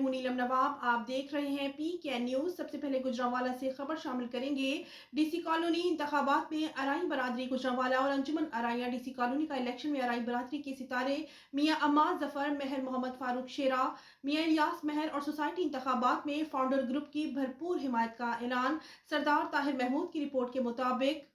ہوں نیلم نواب، آپ دیکھ رہے ہیں PK نیوز۔ سب سے پہلے گجرانوالہ سے خبر شامل کریں گے۔ ڈی سی کالونی انتخابات میں ارائی برادری گجرانوالہ اور انجمن ارائیاں ڈی سی کالونی کا الیکشن میں ارائی برادری کے ستارے میاں عماد ظفر، مہر محمد فاروق شیرہ، میاں الیاس مہر اور سوسائٹی انتخابات میں فاؤنڈر گروپ کی بھرپور حمایت کا اعلان۔ سردار طاہر محمود کی رپورٹ کے مطابق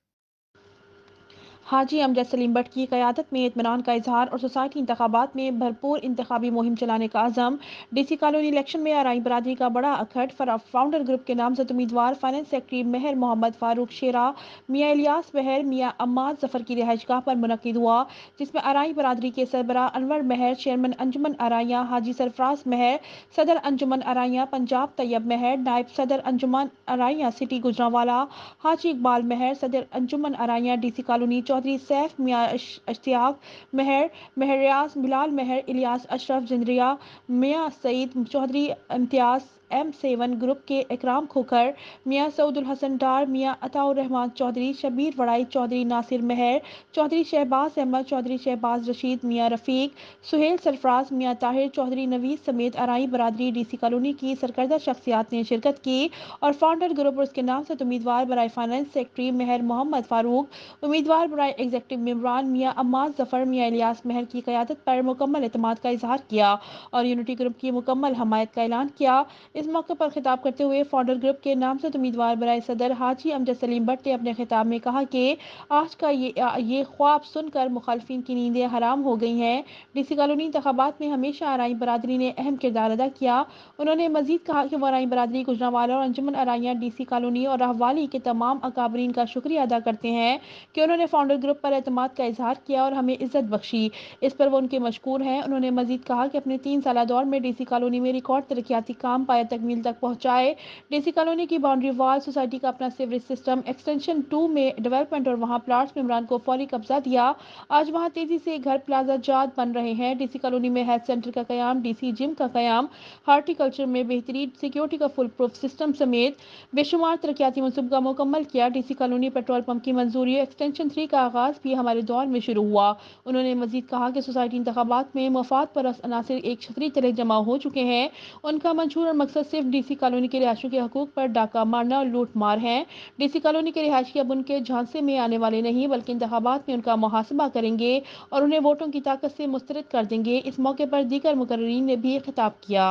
حاجی امجد سلیم بٹ کی قیادت میں اطمینان کا اظہار اور سوسائٹی انتخابات میں بھرپور انتخابی مہم چلانے کا عزم۔ ڈی سی کالونی الیکشن میں ارائی برادری کا بڑا اکھڑ فاؤنڈر گروپ کے نامزد امیدوار فائنانس سیکرٹری مہر محمد فاروق شیرہ، میاں الیاس مہر، میاں عماد ظفر کی رہائش گاہ پر منعقد ہوا، جس میں ارائی برادری کے سربراہ انور مہر، چیئرمین انجمن ارائیاں حاجی سرفراز مہر، صدر انجمن ارائیاں پنجاب طیب مہر، نائب صدر انجمن ارائیاں سٹی گجرانوالہ حاجی اقبال مہر، صدر Anjuman Araiyan D C colony Chaudhry Saif Mian Ishtiaq مہر، مہر ریاض بلال مہر، الیاس اشرف جندریہ، میاں سعید چودھری امتیاز M7 گروپ کے اکرام کھوکھر، میاں سعود الحسن ڈار، میاں عطاء الرحمان چودھری، شبیر وڑائی چودھری، ناصر مہر چودھری، شہباز احمد چودھری، شہباز رشید، میاں رفیق، سہیل سرفراز، میاں طاہر چودھری نویز سمیت ارائی برادری ڈی سی کالونی کی سرکردہ شخصیات نے شرکت کی اور فاؤنڈر گروپ اور اس کے نامزد امیدوار برائے فائنانس سیکرٹری مہر محمد فاروق، امیدوار برائے ایگزیکٹو ممبران میاں عماد ظفر، میاں الیاس مہر کی قیادت پر مکمل اعتماد کا اظہار کیا اور یونٹی گروپ کی مکمل حمایت کا اعلان کیا۔ اس موقع پر خطاب کرتے ہوئے فاؤنڈر گروپ کے نامزد امیدوار برائے صدر حاجی امجد سلیم بٹ نے اپنے خطاب میں کہا کہ آج کا یہ خواب سن کر مخالفین کی نیندیں حرام ہو گئی ہیں۔ ڈی سی کالونی انتخابات میں ہمیشہ ارائی برادری نے اہم کردار ادا کیا۔ انہوں نے مزید کہا کہ وہ ارائی برادری گجرانوالہ اور انجمن ارائیاں ڈی سی کالونی اور راہوالی کے تمام اکابرین کا شکریہ ادا کرتے ہیں کہ انہوں نے فاؤنڈر گروپ پر اعتماد کا اظہار کیا اور ہمیں عزت بخشی، اس پر وہ ان کے مشکور ہیں۔ انہوں نے مزید کہا کہ اپنے 3 سالہ دور میں ڈی سی کالونی میں ریکارڈ ترقیاتی کام پایہ تکمیل تک پہنچائے۔ ڈی سی کالونی کی باؤنڈری وال، سوسائٹی کا اپنا سیوریج سسٹم، ایکسٹینشن 2 میں ڈیولپمنٹ اور وہاں پلاٹس ممبران کو فوری قبضہ دیا۔ آج وہاں تیزی سے گھر پلازا جات بن رہے ہیں۔ ڈی سی کالونی میں ہیلتھ سینٹر کا قیام، ڈی سی جم کا قیام، ہارٹی کلچر میں بہتری، سیکیورٹی کا فل پروف سسٹم سمیت بے شمار ترقیاتی منصوبہ مکمل کیا۔ D C colony petrol pump کی منظوری، ایکسٹینشن 3 کا آغاز بھی ہمارے دور میں شروع ہوا۔ انہوں نے مزید کہا کہ سوسائٹی انتخابات میں مفاد پرست عناصر ایک چھتری تلے جمع ہو چکے ہیں۔ ان کا منشور اور مقصد صرف ڈی سی کالونی کے رہائشیوں کے حقوق پر ڈاکہ مارنا اور لوٹ مار ہے۔ ڈی سی کالونی کے رہائشی اب ان کے جھانسے میں آنے والے نہیں بلکہ انتخابات میں ان کا محاسبہ کریں گے اور انہیں ووٹوں کی طاقت سے مسترد کر دیں گے۔ اس موقع پر دیگر مقررین نے بھی خطاب کیا۔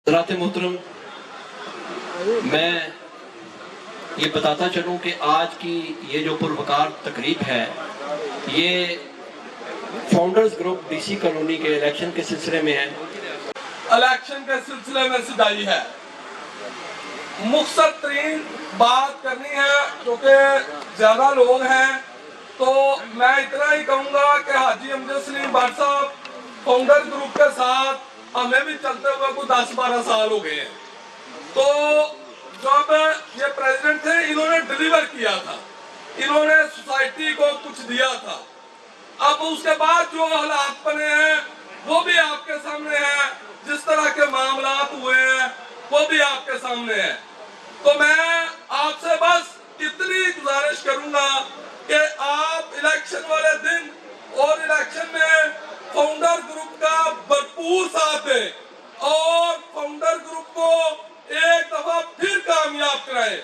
حضرات محترم، میں یہ بتاتا چلوں کہ آج کی یہ جو پروقار تقریب ہے، یہ founders group D C colony کے الیکشن کے سلسلے میں ہے۔ الیکشن کے سلسلے میں سجائی ہے، مختصر ترین بات کرنی ہے کیونکہ زیادہ لوگ ہیں، تو میں اتنا ہی کہوں گا کہ حاجی امجد سلیم بٹ صاحب فاؤنڈر گروپ کے ساتھ ہمیں بھی چلتے ہوئے کوئی 10-12 سال ہو گئے ہیں۔ تو جب یہ پریزیڈنٹ تھے، انہوں نے ڈیلیور کیا تھا، انہوں نے سوسائٹی کو کچھ دیا تھا۔ اب اس کے بعد جو حالات بنے ہیں وہ بھی آپ کے سامنے ہیں، جس طرح کے معاملات ہوئے ہیں وہ بھی آپ کے سامنے ہیں۔ تو میں آپ سے بس اتنی گزارش کروں گا کہ آپ الیکشن والے دن اور الیکشن میں فاؤنڈر گروپ کا بھرپور ساتھ دیں اور فاؤنڈر گروپ کو ایک دفعہ پھر کامیاب کرائیں۔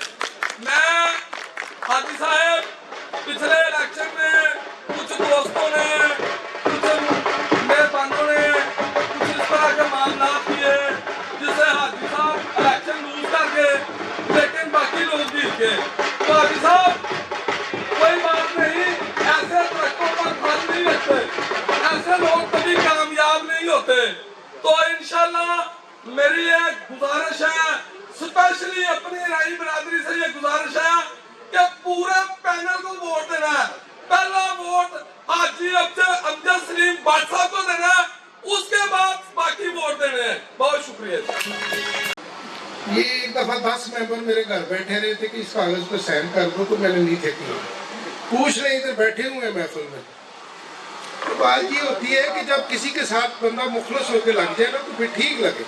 میں حاجی صاحب پچھلے الیکشن میں کچھ دوستوں نے، کچھ میزبانوں نے کچھ اس طرح کے معاملات کیے جس سے حاجی صاحب الیکشن لوز کر گئے لیکن باقی لوگ جیت گئے۔ تو حاجی صاحب کوئی بات نہیں، ایسے ٹرکوں پر پھل نہیں رکھتے، ایسے لوگ کبھی کامیاب نہیں ہوتے۔ تو انشاءاللہ میری ایک گزارش ہے، اسپیشلی اپنی ارائی برادری سے یہ گزارش ہے کہ پورے پینل کو ووٹ دینا ہے۔ پہلا vote Haji Amjad Saleem but صاحب کو دینا ہے، اس کے بعد باقی ووٹ دینے ہیں۔ بہت شکریہ۔ یہ ایک دفعہ 10 ممبر میرے گھر بیٹھے رہے تھے کہ اس کاغذ پہ سائن کر دو، تو میں نے نہیں تھے کیا، پوچھ رہے ادھر بیٹھے ہوئے ہیں محفل میں۔ تو بات یہ ہوتی ہے کہ جب کسی کے ساتھ بندہ مخلص ہو کے لگ جائے نا تو پھر ٹھیک لگے،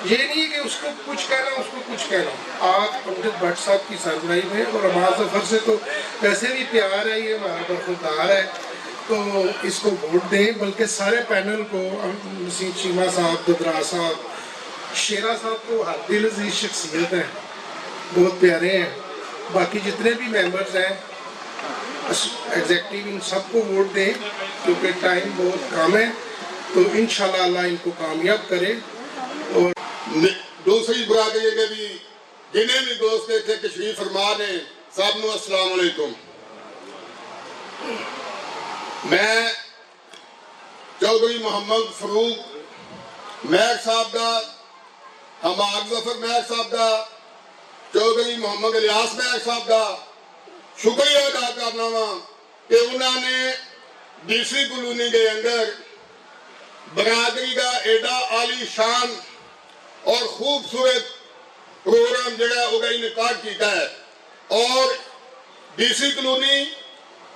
یہ نہیں کہ اس کو کچھ کہنا اس کو کچھ کہنا۔ آپ امجد بٹ صاحب کی سربراہی میں اور عماد ظفر سے تو ویسے بھی پیار ہے، یہ ہمارا برخوردار ہے، تو اس کو ووٹ دیں، بلکہ سارے پینل کو، نسیم چیمہ صاحب، ددرا صاحب، شیرا صاحب کو ہر دل عزیز شخصیت ہیں، بہت پیارے ہیں، باقی جتنے بھی ممبرز ہیں ایگزیکٹو ان سب کو ووٹ دیں، کیونکہ ٹائم بہت کم ہے، تو انشاءاللہ اللہ ان کو کامیاب کرے۔ اور دوسری برادری کے بھی جنہیں بھی دوست تھے تشریف فرما نے، سب نو السلام علیکم۔ میں چودھری محمد فاروق میک صاحب دا، حماد ظفر میک صاحب دا، چودھری محمد الیاس میک صاحب دا شکریہ ادا کرنا وا کہ انہوں نے ڈی سی کالونی کے اندر برادری کا ایڈا عالی شان اور خوبصورت پروگرام جڑا وہ انعقاد کیتا ہے، اور ڈی سی کالونی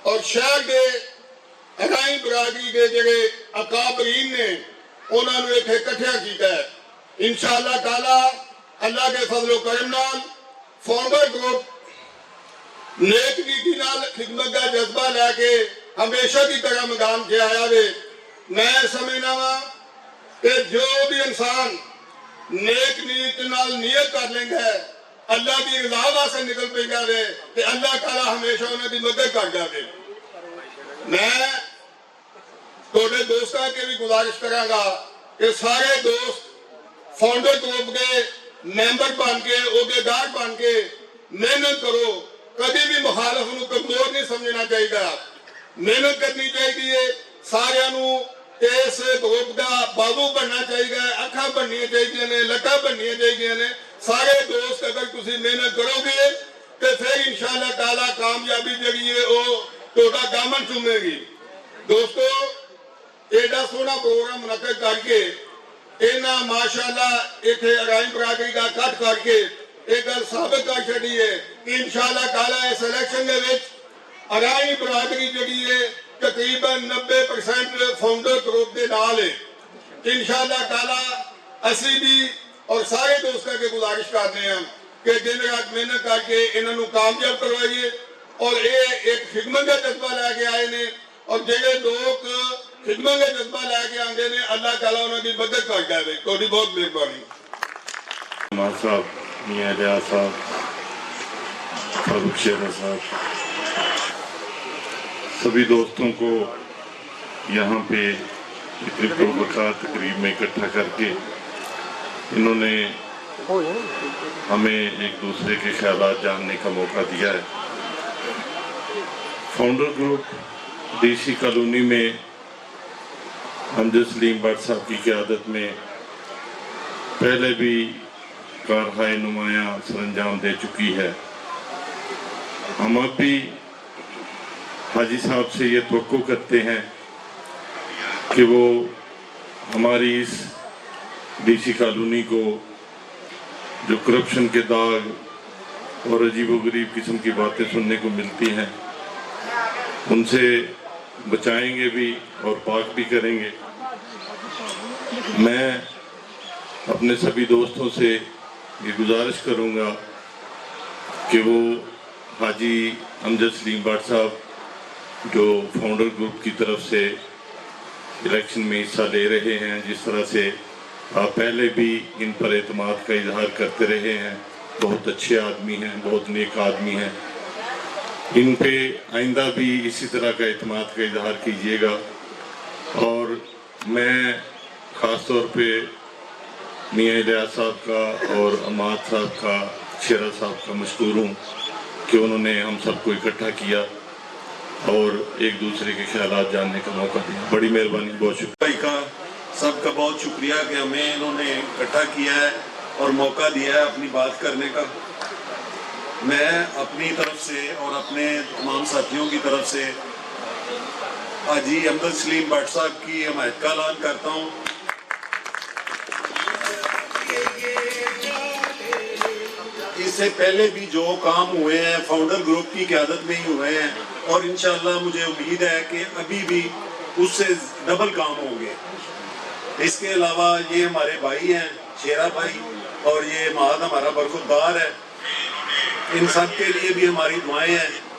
اور شہر کے ارائیں برادری کے جڑے اکابرین نے انہوں نے اتنے کٹھیا کیتا ہے۔ انشاءاللہ تعالی اللہ کے فضل و کرم نال فاؤنڈر گروپ نیک نیتی نال خدمت کا جذبہ لے کے ہمیشہ کی طرح میدان سے آیا وے۔ میں سمجھنا وا کہ جو بھی انسان نیک نیت نال نیت کر لیں گے، اللہ کی رضا واسطے نکل پہ جاوے کہ اللہ تعالی ہمیشہ انہیں دی مدد کر جاوے۔ میں تھوڑے دوستاں کے بھی گزارش کراں گا کہ سارے دوست فاؤنڈر گروپ کے ممبر بن کے، عہدیدار بن کے محنت کرو، کبھی بھی مخالف نو کمزور نہیں سمجھنا چاہیے، محنت کرنی چاہیے، سارے نو اس گروپ کا بابو بننا چاہیے، اکھاں بننی چاہیے نے، لٹاں بننی چاہیے نے۔ سارے دوست اگر تسی محنت کرو گے تو پھر انشاءاللہ تعالی کامیابی جڑی ہے وہ تہاڈا دامن چومے گی۔ دوستو ایڈا سونا پروگرام منعقد کر کے اینا ماشاءاللہ اتنے ارائیں برادری کا کٹ کر کے ایک گل ثابت کر چڑی ہے کہ انشاءاللہ تعالی اس الیکشن کے وچ ارائیں برادری جڑی ہے تقریباً 90% فاؤنڈر گروپ کے نال ہے۔ انشاءاللہ تعالی اسی بھی اور سارے دوستوں کے گزارش کرتے ہیں کہ دن رات محنت کر کے انہوں نے کامیاب کروائیے، اور یہ ایک خدمت کا جذبہ لے کے آئے نے، اور جڑے لوگ خدمت کا جذبہ لے کے آتے ہیں اللہ تعالیٰ انہوں کی مدد کر جائے۔ تھوڑی بہت مہربانی۔ حماد صاحب، میاں الیاس صاحب، فاروق شیرا صاحب، سبھی دوستوں کو یہاں پہ اتنی پروقار تقریب میں اکٹھا کر کے انہوں نے ہمیں ایک دوسرے کے خیالات جاننے کا موقع دیا ہے۔ Founder group D C colony میں امجد سلیم بٹ صاحب کی قیادت میں پہلے بھی کارخائے نمایاں سر انجام دے چکی ہے۔ ہم اب بھی حاجی صاحب سے یہ توقع کرتے ہیں کہ وہ ہماری اس ڈی سی کالونی کو جو کرپشن کے داغ اور عجیب و غریب قسم کی باتیں سننے کو ملتی ہیں ان سے بچائیں گے بھی اور پاک بھی کریں گے۔ میں اپنے سبھی دوستوں سے یہ گزارش کروں گا کہ وہ حاجی امجد سلیم بٹ صاحب جو فاؤنڈر گروپ کی طرف سے الیکشن میں حصہ لے رہے ہیں، جس طرح سے آپ پہلے بھی ان پر اعتماد کا اظہار کرتے رہے ہیں، بہت اچھے آدمی ہیں، بہت نیک آدمی ہیں، ان پہ آئندہ بھی اسی طرح کا اعتماد کا اظہار کیجیے گا۔ اور میں خاص طور پہ میاں الیاس صاحب کا اور حماد صاحب کا، شیرا صاحب کا مشکور ہوں کہ انہوں نے ہم سب کو اکٹھا کیا اور ایک دوسرے کے خیالات جاننے کا موقع دیا۔ بڑی مہربانی، بہت شکریہ۔ بھائی کا سب کا بہت شکریہ کہ ہمیں انہوں نے اکٹھا کیا ہے اور موقع دیا ہے اپنی بات کرنے کا۔ میں اپنی طرف سے اور اپنے تمام ساتھیوں کی طرف سے حاجی امجد سلیم بٹ صاحب کی حمایت کا اعلان کرتا ہوں۔ اس سے پہلے بھی جو کام ہوئے ہیں فاؤنڈر گروپ کی قیادت میں ہی ہوئے ہیں، اور انشاءاللہ مجھے امید ہے کہ ابھی بھی اس سے ڈبل کام ہوں گے۔ اس کے علاوہ یہ ہمارے بھائی ہیں، شیرا بھائی، اور یہ مہاد ہمارا برخوردار ہے، ان سب کے لیے بھی ہماری دعائیں ہیں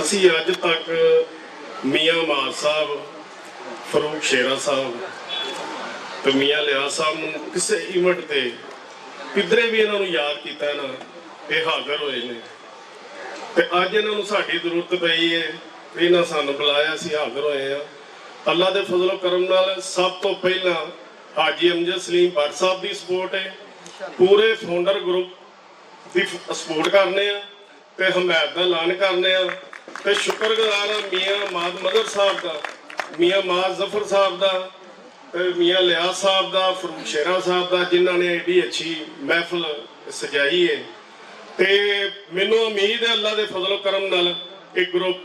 ਅਸੀਂ ਅੱਜ ਤੱਕ ਮੀਆਂ ਮਾਰ ਸਾਹਿਬ, ਫਰੂਕ ਸ਼ੇਰਾ ਸਾਹਿਬ ਤੇ ਮੀਆਂ ਲਿਆਸ ਸਾਹਿਬ ਨੂੰ ਕਿਸੇ ਇਵੈਂਟ ਤੇ ਕਿਧਰੇ ਵੀ ਇਹਨਾਂ ਨੂੰ ਯਾਦ ਕੀਤਾ ਨਾ, ਇਹ ਹਾਜ਼ਰ ਹੋਏ ਨੇ ਤੇ ਅੱਜ ਇਹਨਾਂ ਨੂੰ ਸਾਡੀ ਜ਼ਰੂਰਤ ਪਈ ਹੈ, ਇਹਨਾਂ ਸਾਨੂੰ ਬੁਲਾਇਆ, ਅਸੀਂ ਹਾਜ਼ਰ ਹੋਏ ਆ। ਅੱਲਾ ਦੇ ਫਜ਼ਲ ਕਰਮ ਨਾਲ ਸਭ ਤੋਂ ਪਹਿਲਾਂ ਹਾਜੀ ਅਮਜਦ ਸਲੀਮ ਭੱਟ ਸਾਹਿਬ ਦੀ ਸਪੋਰਟ ਹੈ, ਪੂਰੇ ਫਾਊਂਡਰ ਗਰੁੱਪ ਦੀ ਸਪੋਰਟ ਕਰਨੇ ਆ ਤੇ ਹਮਾਇਤ ਦਾ ਐਲਾਨ ਕਰਨੇ ਆ ਤੇ ਸ਼ੁਕਰਗੁਜ਼ਾਰ ਆ ਮੀਆਂ ਮਾਦ ਮਦਰ ਸਾਹਿਬ ਦਾ, ਮੀਆਂ ਮਾਦ ਜ਼ਫਰ ਸਾਹਿਬ ਦਾ ਤੇ ਮੀਆਂ ਲਿਆਸ ਸਾਹਿਬ ਦਾ, ਫਰੂਕ ਸ਼ੇਰਾ ਸਾਹਿਬ ਦਾ, ਜਿਨ੍ਹਾਂ ਨੇ ਏਡੀ ਅੱਛੀ ਮਹਿਫਲ ਸਜਾਈ ਹੈ। ਤੇ ਮੈਨੂੰ ਉਮੀਦ ਹੈ ਅੱਲਾ ਦੇ ਫਜ਼ਲ ਕਰਮ ਨਾਲ ਇਹ ਗਰੁੱਪ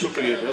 ਸ਼ੁਕਰੀਆ ਜੀ।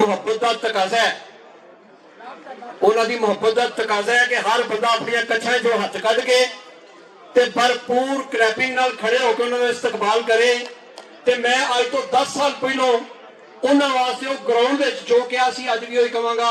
ਮੁਹੱਬਤ ਦਾ ਤਕਾਜ਼ਾ ਹੈ, ਉਹਨਾਂ ਦੀ ਮੁਹੱਬਤ ਦਾ ਤਕਾਜ਼ਾ ਹੈ ਕਿ ਹਰ ਬੰਦਾ ਆਪਣੀਆਂ ਕੱਛਾਂ 'ਚੋਂ ਹੱਥ ਕੱਢ ਕੇ ਤੇ ਭਰਪੂਰ ਕ੍ਰੈਪਿੰਗ ਨਾਲ ਖੜੇ ਹੋ ਕੇ ਉਹਨਾਂ ਦਾ ਇਸਤਕਬਾਲ ਕਰੇ। ਤੇ ਮੈਂ ਅੱਜ ਤੋਂ 10 ਸਾਲ ਪਹਿਲਾਂ ਉਹਨਾਂ ਵਾਸਤੇ ਉਹ ਗਰਾਊਂਡ ਵਿੱਚ ਜੋ ਕਿਹਾ ਸੀ, ਅੱਜ ਵੀ ਉਹੀ ਕਹਾਂਗਾ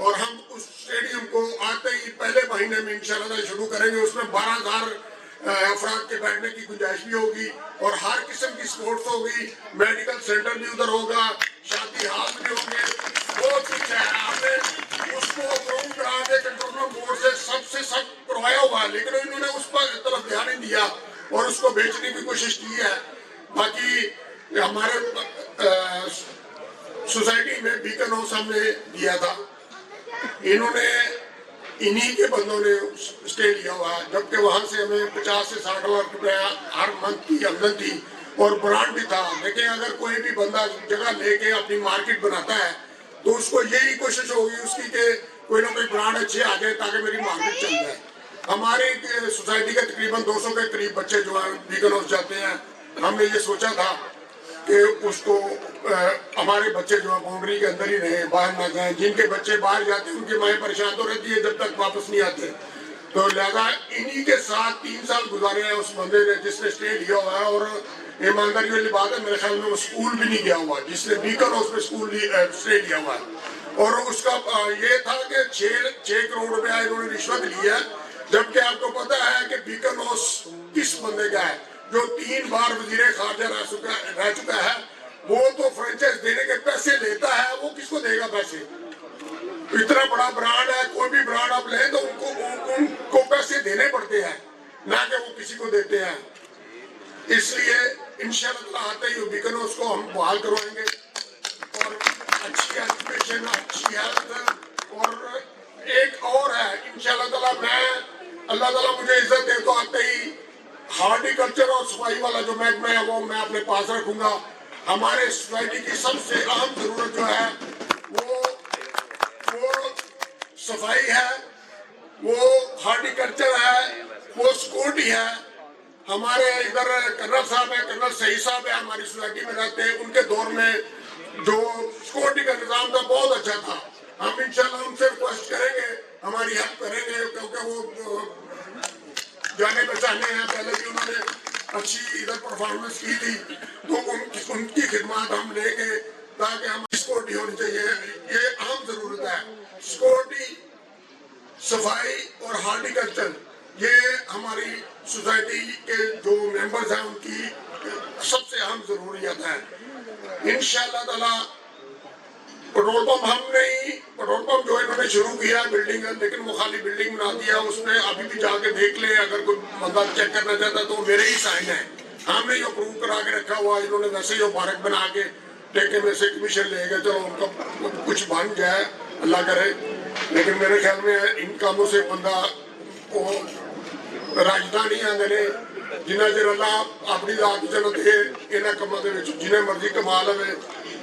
اور ہم اس اسٹیڈیم کو آتے ہی پہلے مہینے میں انشاءاللہ شروع کریں گے. اس میں 12,000 افراد کے بیٹھنے کی گنجائش بھی ہوگی اور ہر قسم کی سپورٹس ہوگی. میڈیکل سینٹر بھی ادھر ہوگا, شادی ہال بھی ہوں گے, بہت کچھ ہے. ہم نے اس کو اپروو کرا کے کنٹرولر بورڈ سے سب کروایا ہوا, لیکن انہوں نے اس پر طرف دھیان نہیں دیا اور اس کو بیچنے کی کوشش کی ہے. باقی ہمارے سوسائٹی میں بیکن ہاؤس ہم نے دیا تھا, انہوں نے انہی کے بندوں نے اسٹے لیا ہوا ہے, جبکہ وہاں سے ہمیں 50 سے 60 لاکھ روپیہ ہر منتھ کی آمدن تھی اور برانڈ بھی تھا. لیکن اگر کوئی بھی بندہ جگہ لے کے اپنی مارکیٹ بناتا ہے تو اس کو یہی کوشش ہوگی اس کی کہ کوئی نہ کوئی برانڈ اچھے آ جائے تاکہ میری مارکیٹ چل جائے. ہماری سوسائٹی کے تقریباً 200 کے قریب بچے جو ہیں بیکن ہاؤس جاتے ہیں. ہم نے یہ سوچا تھا کہ اس کو ہمارے بچے جو ہیں باؤنڈری کے اندر ہی رہیں, باہر نہ جائیں. جن کے بچے باہر جاتے ہیں ان کی مائیں پریشان تو رہتی ہے جب تک واپس نہیں آتے. تو لہذا انہی کے ساتھ 3 سال گزارے ہیں اس بندے نے جس نے اسٹے لیا ہوا ہے. اور ایمانداری والی بات ہے, میرے خیال میں وہ اسکول بھی نہیں گیا ہوا جس نے بیکن ہاؤس میں اسٹے لیا ہوا ہے. اور اس کا یہ تھا کہ 6 کروڑ روپیہ انہوں نے رشوت لی ہے, جبکہ آپ کو پتا ہے کہ بیکن ہاؤس کس بندے کا ہے جو 3 بار وزیر خارجہ رہ چکا ہے. وہ تو فرنچائز دینے کے پیسے لیتا ہے, وہ کس کو دے گا پیسے؟ اتنا بڑا برانڈ ہے, کوئی بھی برانڈ آپ لیں تو ان کو پیسے دینے پڑتے ہیں, نہ کہ وہ کسی کو دیتے ہیں. اس لیے انشاءاللہ آتے ہی بیکن ہاؤس کو ہم بحال کروائیں گے اور اچھی ایجوکیشن, اچھی ہیلتھ. اور ایک اور ہے انشاءاللہ تعالیٰ, اللہ تعالیٰ مجھے عزت دے تو آتے ہی ہارٹی کلچر اور صفائی والا جو محکمہ ہے وہ میں اپنے پاس رکھوں گا. ہمارے سوسائٹی کی سب سے اہم ضرورت جو ہے وہ صفائی ہے, وہ ہارٹی کلچر ہے, وہ سیکورٹی ہے. ہمارے ادھر کرنل صاحب ہیں, کرنل سعید صاحب ہیں, ہماری سوسائٹی میں رہتے ہیں. ان کے دور میں جو سیکورٹی کا نظام تھا بہت اچھا تھا. ہم انشاءاللہ ان سے ریکویسٹ کریں گے, ہماری ہیلپ کریں گے, کیونکہ وہ جانے پہچانے ہیں, پہلے بھی انہوں نے اچھی ادھر پرفارمنس کی تھی. تو ان کی خدمات ہم لے کے تاکہ ہماری سیکورٹی ہونی چاہیے. یہ اہم ضرورت ہے, سیکورٹی, صفائی اور ہارٹی کلچر. یہ ہماری سوسائٹی کے جو ممبرز ہیں ان کی سب سے اہم ضروریات ہیں. انشاءاللہ تعالیٰ پیٹرول پمپ ہم نہیں, پیٹرول پمپ جو انہوں نے شروع کیا بلڈنگ ہے, لیکن وہ خالی بلڈنگ بنا دیا. اس میں ابھی بھی جا کے دیکھ لیں, اگر کوئی بندہ چیک کرنا چاہتا تو میرے ہی سائن ہے. ہم نے یہ اپروو کرا کے رکھا ہوا, انہوں نے ویسے ہی پارک بنا کے ٹھیکے میں سے کمیشن لے گئے. چلو ان کا کچھ بن جائے, اللہ کرے. لیکن میرے خیال میں ان کاموں سے بندہ وہ راجدھانی آدھے نے جنہ چر اللہ اپنی ذات جنت ہے انہاں کاموں دے وچ جنہیں مرضی کما لے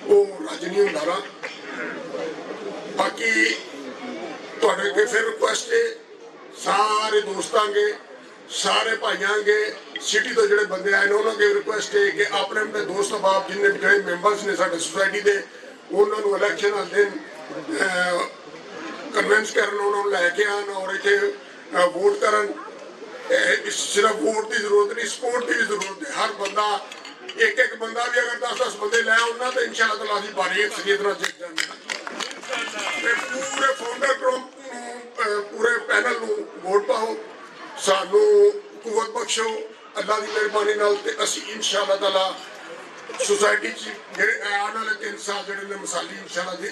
وہ راج نہیں ہوندا نا. باقی تواڈے کے پھر ریکویسٹ ہے, سارے دوستاں کے, سارے بھائیاں کے, سٹی تو جڑے بندے آئے انہوں کے ریکویسٹ ہے کہ اپنے اپنے دوست احباب جن جڑے ممبرز نے ساڈے سوسائٹی دے انہوں نے الیکشن والے دن کنوینس کرن, انہوں نے لے کے آن اور اتنے ووٹ کرن. صرف ووٹ کی ضرورت نہیں, سپورٹ کی بھی ضرورت ہے. ہر بندہ ایک بندہ بھی اگر 10 بندے لے آنا تو انشاءاللہ تعالیٰ دی باری اکثریت نال جیت جانا. پورے فاؤنڈر گروپ پورے پینل نو ووٹ پاؤ, سانو قوت بخشو اللہ دی مہربانی نال, تے اسی انشاءاللہ تعالیٰ سوسائٹی جڑے آنے والے 3 سال جڑے نے مثالی انشاءاللہ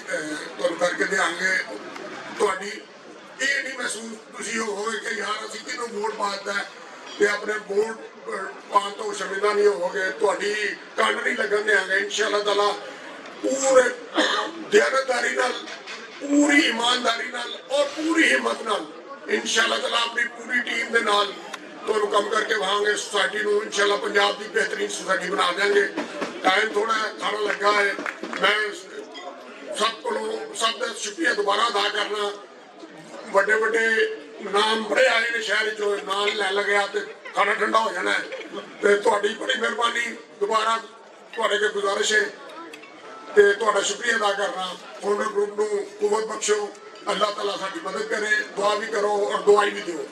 تانوں کر کے دیاں گے. تہاڈی یہ نہیں محسوس تسی ہوگے کہ یار اسی کینوں ووٹ پاتا ہے تے اپنے ووٹ پان تو شرمندہ نہیں ہوگے, تہاڈی کنڈ نہیں لگن دیاں گے. انشاءاللہ تعالیٰ پورے دیانتداری نال, پوری ایمانداری نال اور پوری ہمت نال انشاءاللہ تعالیٰ اپنی پوری ٹیم دے نال تو کم کر کے وہاں گے سوسائٹی نو انشاءاللہ پنجاب دی بہترین سوسائٹی بنا دیں گے. ٹائم تھوڑا ہے, کھانا لگا ہے. میں سب کا شکریہ دوبارہ ادا کرنا. بڑے بڑے نام بڑے آئے نے شہر جو نام لے لگیا تے کھانا ٹھنڈا ہو جانا ہے. تے تہاڈی بڑی مہربانی, دوبارہ تہاڈے کے گزارش ہے تے تہاڈا شکریہ ادا کرنا. فاؤنڈر گروپ نو قوت بخشو, اللہ تعالیٰ ساری مدد کرے, دعا بھی کرو اور دعائی بھی دیو.